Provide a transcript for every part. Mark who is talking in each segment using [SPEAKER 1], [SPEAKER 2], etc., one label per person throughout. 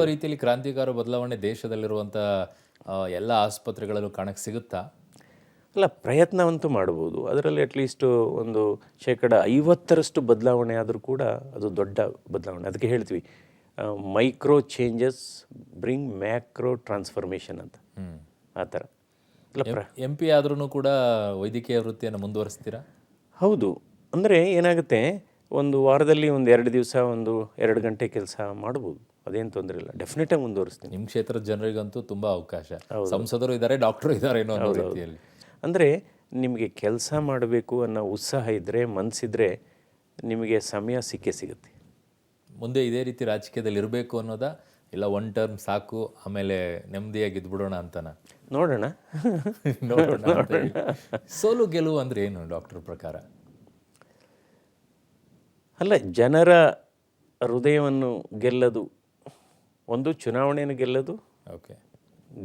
[SPEAKER 1] ರೀತಿಯಲ್ಲಿ ಕ್ರಾಂತಿಕಾರ ಬದಲಾವಣೆ ದೇಶದಲ್ಲಿರುವಂಥ ಎಲ್ಲ ಆಸ್ಪತ್ರೆಗಳಲ್ಲೂ ಕಾಣಕ್ಕೆ ಸಿಗುತ್ತಾ?
[SPEAKER 2] ಅಲ್ಲ, ಪ್ರಯತ್ನವಂತೂ ಮಾಡ್ಬೋದು. ಅದರಲ್ಲಿ ಅಟ್ಲೀಸ್ಟು ಒಂದು 50% ಬದಲಾವಣೆ ಆದರೂ ಕೂಡ ಅದು ದೊಡ್ಡ ಬದಲಾವಣೆ. ಅದಕ್ಕೆ ಹೇಳ್ತೀವಿ micro changes bring macro transformation ಅಂತ. ಆ ಥರ
[SPEAKER 1] MP ಆದ್ರೂ ಕೂಡ ವೈದ್ಯಕೀಯ ವೃತ್ತಿಯನ್ನು ಮುಂದುವರಿಸ್ತೀರಾ?
[SPEAKER 2] ಹೌದು. ಅಂದರೆ ಏನಾಗುತ್ತೆ, ಒಂದು ವಾರದಲ್ಲಿ ಒಂದು 2 ದಿವಸ 2 ಗಂಟೆ ಕೆಲಸ ಮಾಡ್ಬೋದು, ಅದೇನು ತೊಂದರೆ ಇಲ್ಲ. ಡೆಫಿನೆಟಾಗಿ ಮುಂದುವರಿಸ್ತೀನಿ.
[SPEAKER 1] ನಿಮ್ಮ ಕ್ಷೇತ್ರದ ಜನರಿಗಂತೂ ತುಂಬ ಅವಕಾಶ. ಸಂಸದರು ಇದ್ದಾರೆ, ಡಾಕ್ಟರು ಇದ್ದಾರೆ ಅನ್ನೋ ಒಂದು ರೀತಿಯಲ್ಲಿ.
[SPEAKER 2] ಅಂದರೆ ನಿಮಗೆ ಕೆಲಸ ಮಾಡಬೇಕು ಅನ್ನೋ ಉತ್ಸಾಹ ಇದ್ದರೆ, ಮನಸ್ಸಿದ್ರೆ ನಿಮಗೆ ಸಮಯ ಸಿಗುತ್ತೆ.
[SPEAKER 1] ಮುಂದೆ ಇದೇ ರೀತಿ ರಾಜಕೀಯದಲ್ಲಿ ಇರಬೇಕು ಅನ್ನೋದಾ, ಇಲ್ಲ ಒನ್ ಟರ್ಮ್ ಸಾಕು ಆಮೇಲೆ ನೆಮ್ಮದಿಯಾಗಿ ಇದ್ಬಿಡೋಣ ಅಂತನಾ?
[SPEAKER 2] ನೋಡೋಣ.
[SPEAKER 1] ಸೋಲು ಗೆಲುವು ಅಂದರೆ ಏನು ಡಾಕ್ಟರ್ ಪ್ರಕಾರ?
[SPEAKER 2] ಅಲ್ಲ, ಜನರ ಹೃದಯವನ್ನು ಗೆಲ್ಲದು ಒಂದು, ಚುನಾವಣೆಯನ್ನು ಗೆಲ್ಲದು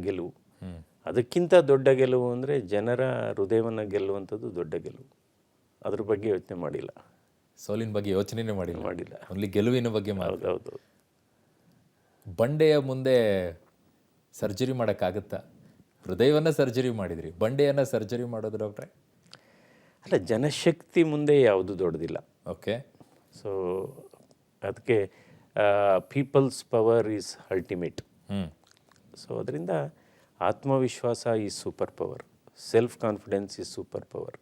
[SPEAKER 2] ಗೆಲುವು. ಅದಕ್ಕಿಂತ ದೊಡ್ಡ ಗೆಲುವು ಅಂದರೆ ಜನರ ಹೃದಯವನ್ನು ಗೆಲ್ಲುವಂಥದ್ದು ದೊಡ್ಡ ಗೆಲುವು. ಅದ್ರ ಬಗ್ಗೆ ಯೋಚನೆ ಮಾಡಿಲ್ಲ.
[SPEAKER 1] ಸೋಲಿನ ಬಗ್ಗೆ ಯೋಚನೆನೇ ಮಾಡಿಲ್ಲ. ಅಲ್ಲಿ ಗೆಲುವಿನ ಬಗ್ಗೆ
[SPEAKER 2] ಹೌದು.
[SPEAKER 1] ಬಂಡೆಯ ಮುಂದೆ ಸರ್ಜರಿ ಮಾಡೋಕ್ಕಾಗುತ್ತಾ? ಹೃದಯವನ್ನು ಸರ್ಜರಿ ಮಾಡಿದ್ರಿ, ಬಂಡೆಯನ್ನು ಸರ್ಜರಿ ಮಾಡೋದು ಡಾಕ್ಟ್ರೆ?
[SPEAKER 2] ಅಲ್ಲ, ಜನಶಕ್ತಿ ಮುಂದೆ ಯಾವುದು ದೊಡ್ಡದಿಲ್ಲ. ಸೊ ಅದಕ್ಕೆ people's power is ultimate. So ಅದರಿಂದ ಆತ್ಮವಿಶ್ವಾಸ is super power, self confidence is super power.